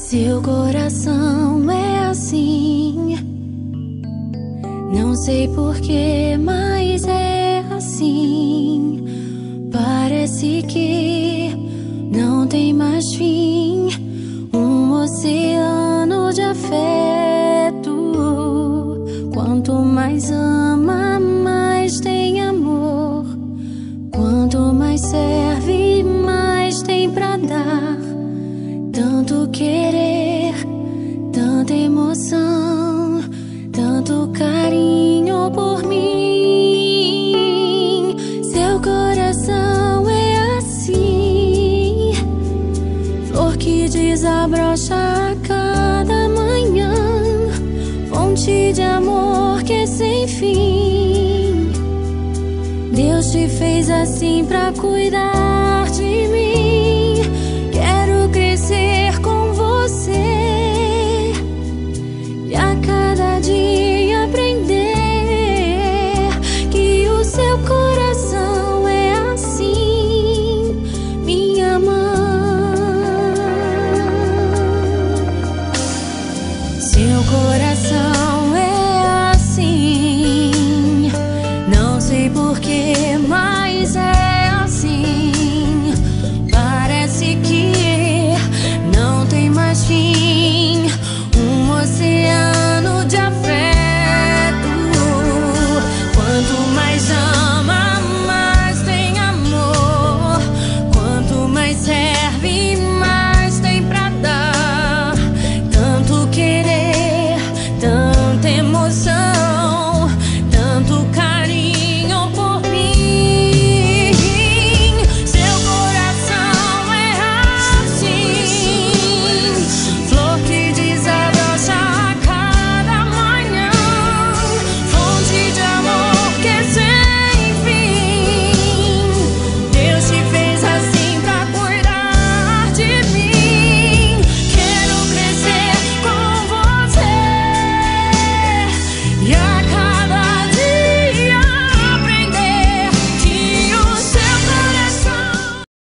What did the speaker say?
Seu coração é assim, não sei porquê, mas é assim. Parece que não tem mais fim, um oceano de afeto. Quanto mais ama, mais tem amor. Quanto mais serve, mais tem pra dar. Tanto querer, tanta emoção, tanto carinho por mim. Seu coração é assim, flor que desabrocha a cada manhã, fonte de amor que é sem fim. Deus te fez assim pra cuidar